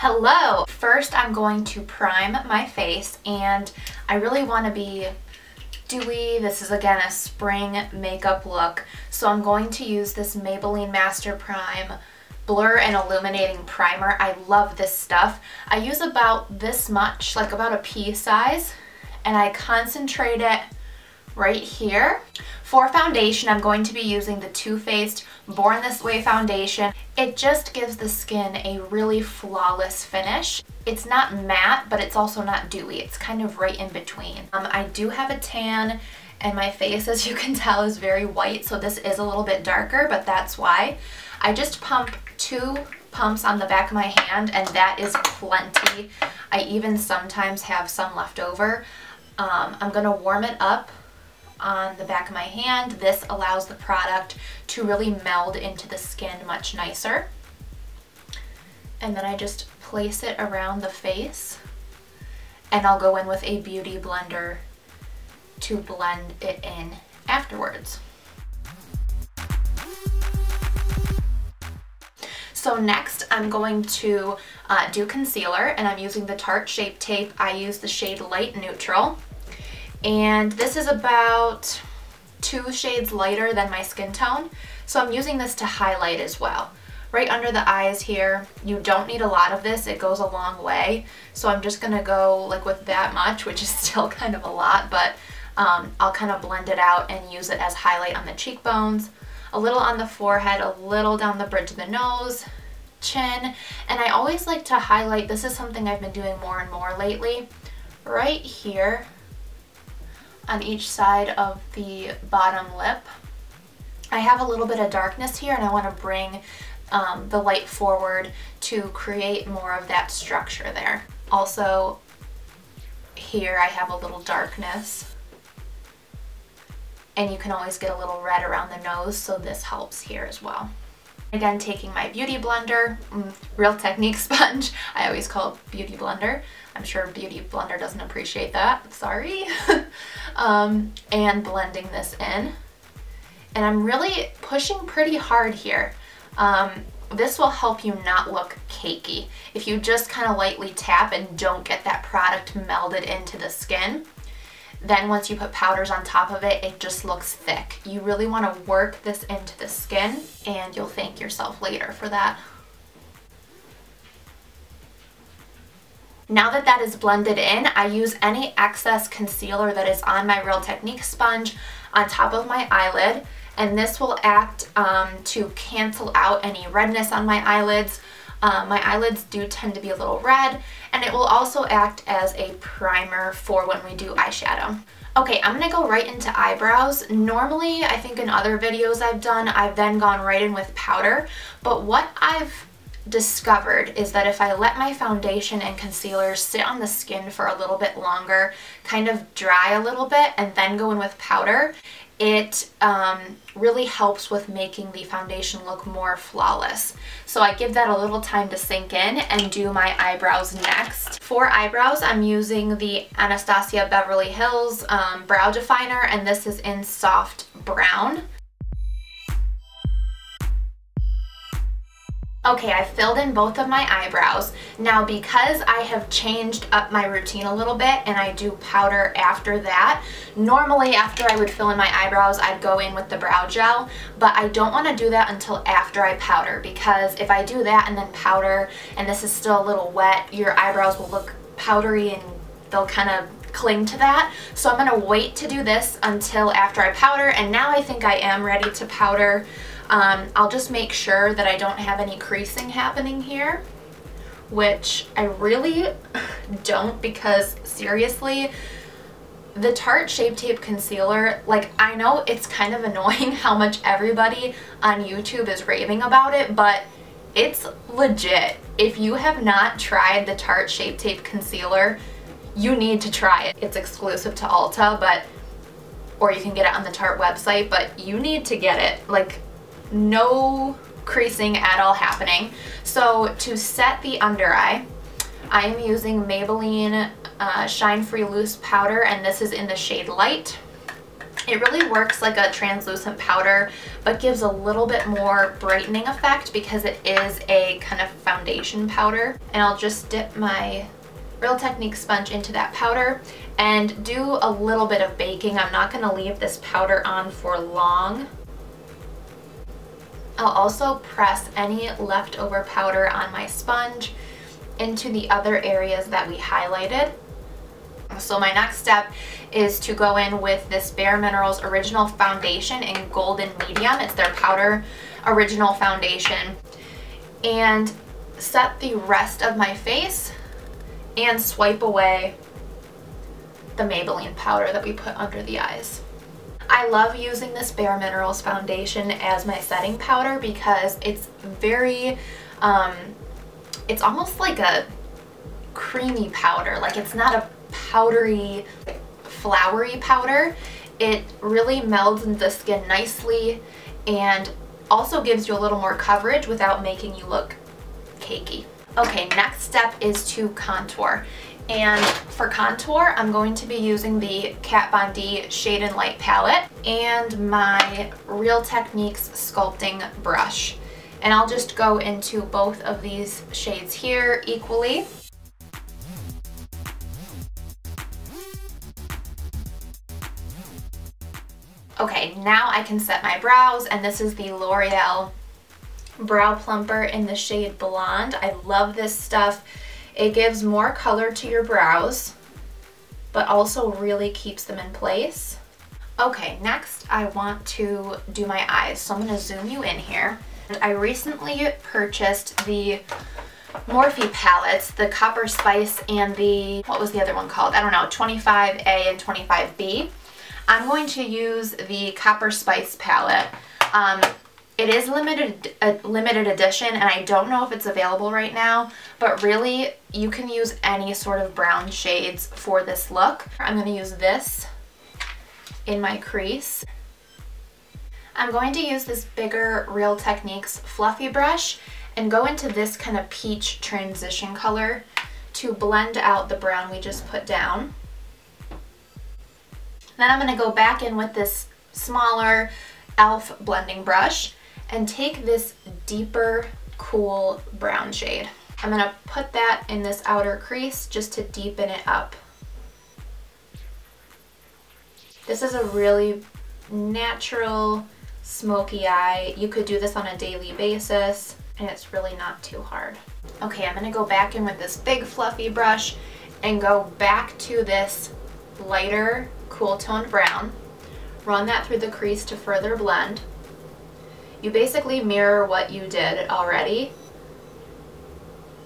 Hello! First I'm going to prime my face, and I really want to be dewy. This is again a spring makeup look, so I'm going to use this Maybelline Master Prime Blur and Illuminating Primer. I love this stuff. I use about this much, like about a pea size, and I concentrate it right here. For foundation, I'm going to be using the Too Faced Born This Way foundation. It just gives the skin a really flawless finish. It's not matte, but it's also not dewy. It's kind of right in between. I do have a tan, and my face, as you can tell, is very white, so this is a little bit darker, but that's why. I just pump 2 pumps on the back of my hand, and that is plenty. I even sometimes have some left over. I'm gonna warm it up on the back of my hand. This allows the product to really meld into the skin much nicer. And then I just place it around the face, and I'll go in with a beauty blender to blend it in afterwards. So next I'm going to do concealer, and I'm using the Tarte Shape Tape. I use the shade Light Neutral. And this is about 2 shades lighter than my skin tone, so I'm using this to highlight as well. Right under the eyes here, you don't need a lot of this, it goes a long way, so I'm just gonna go like with that much, which is still kind of a lot, but I'll kind of blend it out and use it as highlight on the cheekbones, a little on the forehead, a little down the bridge of the nose, chin, and I always like to highlight, this is something I've been doing more and more lately, right here on each side of the bottom lip. I have a little bit of darkness here, and I want to bring the light forward to create more of that structure there. Also, here I have a little darkness, and you can always get a little red around the nose, so this helps here as well. Again, taking my beauty blender, Real Technique sponge, I always call it beauty blender. I'm sure Beauty Blender doesn't appreciate that, sorry. And blending this in. And I'm really pushing pretty hard here. This will help you not look cakey. If you just kind of lightly tap and don't get that product melded into the skin, then once you put powders on top of it, it just looks thick. You really want to work this into the skin, and you'll thank yourself later for that. Now that that is blended in, I use any excess concealer that is on my Real Technique sponge on top of my eyelid, and this will act to cancel out any redness on my eyelids. My eyelids do tend to be a little red, and it will also act as a primer for when we do eyeshadow. Okay, I'm gonna go right into eyebrows. Normally, I think in other videos I've done, I've then gone right in with powder, but what I've discovered is that if I let my foundation and concealer sit on the skin for a little bit longer, kind of dry a little bit, and then go in with powder, it really helps with making the foundation look more flawless. So I give that a little time to sink in and do my eyebrows next. For eyebrows, I'm using the Anastasia Beverly Hills Brow Definer, and this is in Soft Brown. Okay, I filled in both of my eyebrows. Now, because I have changed up my routine a little bit and I do powder after that, normally after I would fill in my eyebrows, I'd go in with the brow gel, but I don't want to do that until after I powder, because if I do that and then powder and this is still a little wet, your eyebrows will look powdery and they'll kind of cling to that. So I'm going to wait to do this until after I powder, and now I think I am ready to powder. I'll just make sure that I don't have any creasing happening here, which I really don't, because seriously, the Tarte Shape Tape Concealer, like, I know it's kind of annoying how much everybody on YouTube is raving about it, but it's legit. If you have not tried the Tarte Shape Tape Concealer, you need to try it. It's exclusive to Ulta, or you can get it on the Tarte website, but you need to get it. Like, no creasing at all happening. So to set the under eye, I am using Maybelline Shine Free Loose Powder, and this is in the shade Light. It really works like a translucent powder, but gives a little bit more brightening effect because it is a kind of foundation powder. And I'll just dip my Real Techniques sponge into that powder and do a little bit of baking. I'm not going to leave this powder on for long. I'll also press any leftover powder on my sponge into the other areas that we highlighted. So my next step is to go in with this Bare Minerals Original Foundation in Golden Medium. It's their powder original foundation. And set the rest of my face and swipe away the Maybelline powder that we put under the eyes. I love using this Bare Minerals foundation as my setting powder because it's very, it's almost like a creamy powder. Like, it's not a powdery, flowery powder. It really melds into the skin nicely and also gives you a little more coverage without making you look cakey. Okay, next step is to contour. And for contour, I'm going to be using the Kat Von D Shade and Light palette and my Real Techniques sculpting brush. And I'll just go into both of these shades here equally. Okay, now I can set my brows, and this is the L'Oreal Brow Plumper in the shade Blonde. I love this stuff. It gives more color to your brows, but also really keeps them in place. Okay, next I want to do my eyes, so I'm going to zoom you in here. I recently purchased the Morphe palettes, the Copper Spice and the, what was the other one called? I don't know, 25A and 25B. I'm going to use the Copper Spice palette. It is limited edition, and I don't know if it's available right now, but really you can use any sort of brown shades for this look. I'm going to use this in my crease. I'm going to use this bigger Real Techniques fluffy brush and go into this kind of peach transition color to blend out the brown we just put down. Then I'm going to go back in with this smaller e.l.f. blending brush and take this deeper, cool brown shade. I'm going to put that in this outer crease just to deepen it up. This is a really natural, smoky eye. You could do this on a daily basis, and it's really not too hard. Okay, I'm going to go back in with this big fluffy brush and go back to this lighter, cool toned brown. Run that through the crease to further blend. You basically mirror what you did already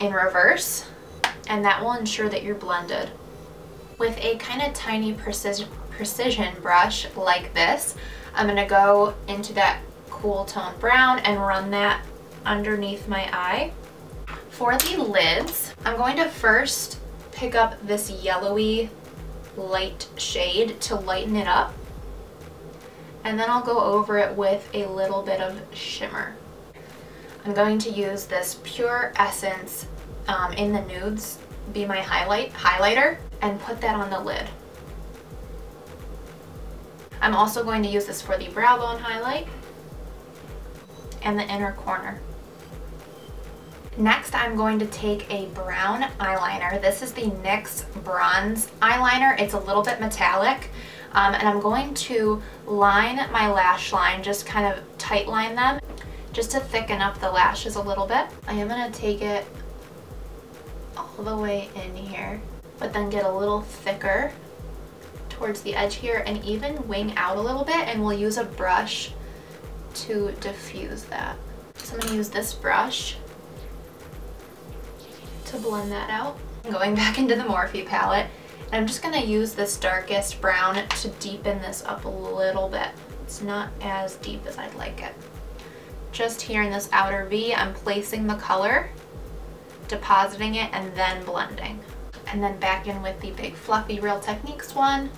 in reverse, and that will ensure that you're blended. With a kind of tiny precision brush like this, I'm going to go into that cool toned brown and run that underneath my eye. For the lids, I'm going to first pick up this yellowy light shade to lighten it up, and then I'll go over it with a little bit of shimmer. I'm going to use this Pure Essence in the Nudes Be My highlighter and put that on the lid. I'm also going to use this for the brow bone highlight and the inner corner. Next, I'm going to take a brown eyeliner. This is the NYX Bronze eyeliner. It's a little bit metallic, and I'm going to line my lash line, just kind of tight line them, just to thicken up the lashes a little bit. I am going to take it all the way in here, but then get a little thicker towards the edge here and even wing out a little bit, and we'll use a brush to diffuse that. So I'm going to use this brush to blend that out. I'm going back into the Morphe palette, and I'm just going to use this darkest brown to deepen this up a little bit. It's not as deep as I'd like it. Just here in this outer V, I'm placing the color, depositing it, and then blending. And then back in with the big fluffy Real Techniques one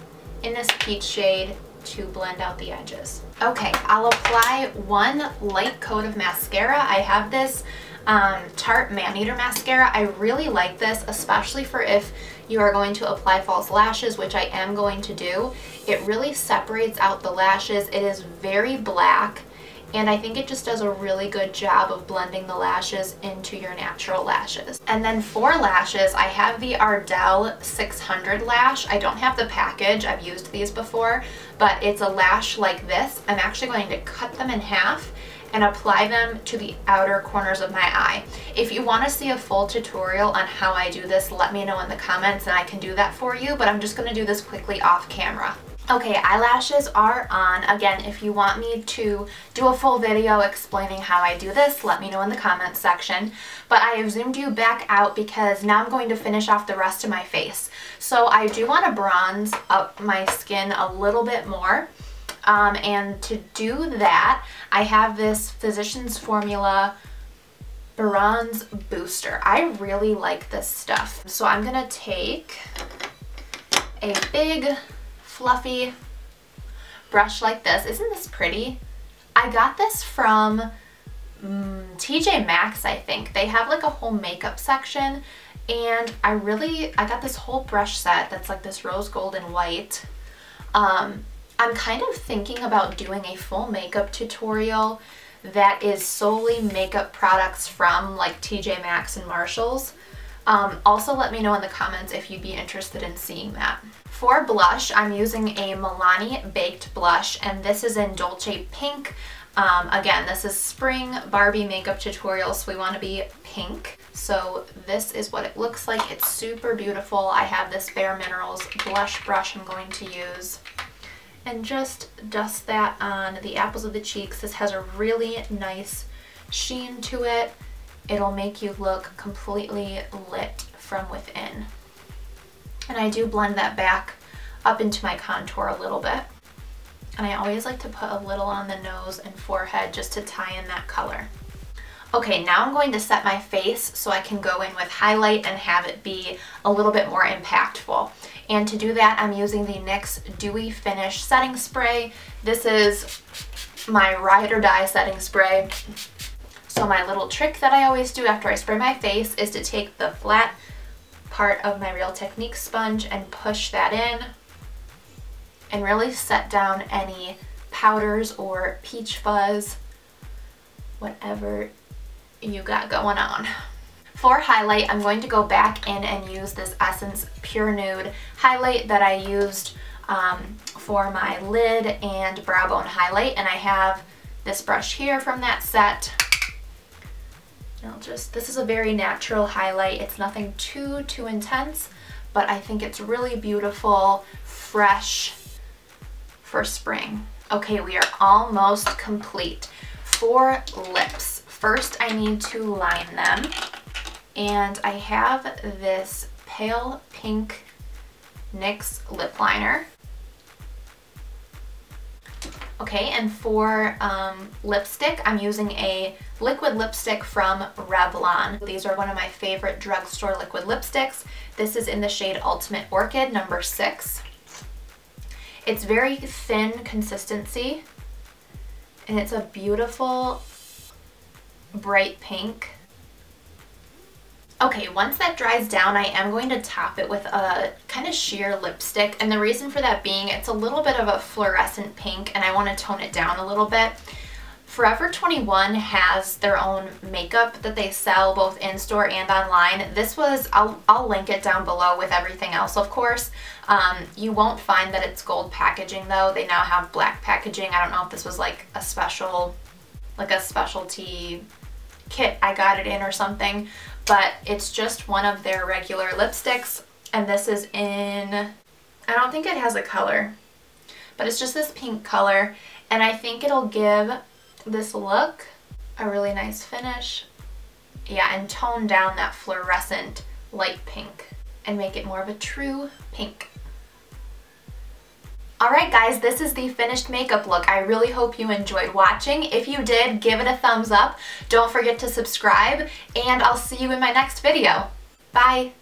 in this peach shade to blend out the edges. Okay, I'll apply one light coat of mascara. I have this Tarte Man Eater Mascara. I really like this, especially for if you are going to apply false lashes, which I am going to do. It really separates out the lashes. It is very black, and I think it just does a really good job of blending the lashes into your natural lashes. And then for lashes, I have the Ardell 600 lash. I don't have the package. I've used these before, but it's a lash like this. I'm actually going to cut them in half and apply them to the outer corners of my eye. If you want to see a full tutorial on how I do this, let me know in the comments and I can do that for you, but I'm just going to do this quickly off camera. Okay, eyelashes are on. Again, if you want me to do a full video explaining how I do this, let me know in the comments section. But I have zoomed you back out because now I'm going to finish off the rest of my face. So I do want to bronze up my skin a little bit more. And to do that, I have this Physicians Formula Bronze Booster. I really like this stuff. So I'm going to take a big fluffy brush like this. Isn't this pretty? I got this from TJ Maxx, I think. They have like a whole makeup section, and I got this whole brush set that's like this rose gold and white. I'm kind of thinking about doing a full makeup tutorial that is solely makeup products from like TJ Maxx and Marshalls. Also let me know in the comments if you'd be interested in seeing that. For blush, I'm using a Milani Baked Blush, and this is in Dolce Pink. Again, this is spring Barbie makeup tutorial, so we want to be pink. So this is what it looks like. It's super beautiful. I have this Bare Minerals blush brush I'm going to use. And just dust that on the apples of the cheeks. This has a really nice sheen to it. It'll make you look completely lit from within. And I do blend that back up into my contour a little bit. And I always like to put a little on the nose and forehead just to tie in that color. Okay, now I'm going to set my face so I can go in with highlight and have it be a little bit more impactful. And to do that, I'm using the NYX Dewy Finish Setting Spray. This is my ride or die setting spray. So my little trick that I always do after I spray my face is to take the flat part of my Real Techniques sponge and push that in and really set down any powders or peach fuzz, whatever you got going on. For highlight, I'm going to go back in and use this Essence Pure Nude highlight that I used for my lid and brow bone highlight, and I have this brush here from that set. This is a very natural highlight. It's nothing too intense, but I think it's really beautiful, fresh for spring. Okay, we are almost complete. For lips, first I need to line them, and I have this pale pink NYX lip liner. Okay, and for lipstick, I'm using a liquid lipstick from Revlon. These are one of my favorite drugstore liquid lipsticks. This is in the shade Ultimate Orchid, number 6. It's very thin consistency, and it's a beautiful bright pink. Okay, once that dries down, I am going to top it with a kind of sheer lipstick, and the reason for that being it's a little bit of a fluorescent pink and I want to tone it down a little bit. Forever 21 has their own makeup that they sell both in-store and online. This was, I'll link it down below with everything else, of course. You won't find that it's gold packaging though. They now have black packaging. I don't know if this was like a special, like a specialty kit I got it in or something, but it's just one of their regular lipsticks, and this is in, I don't think it has a color, but it's just this pink color, and I think it'll give this look a really nice finish. Yeah, and tone down that fluorescent light pink and make it more of a true pink. Alright guys, this is the finished makeup look. I really hope you enjoyed watching. If you did, give it a thumbs up. Don't forget to subscribe, and I'll see you in my next video. Bye!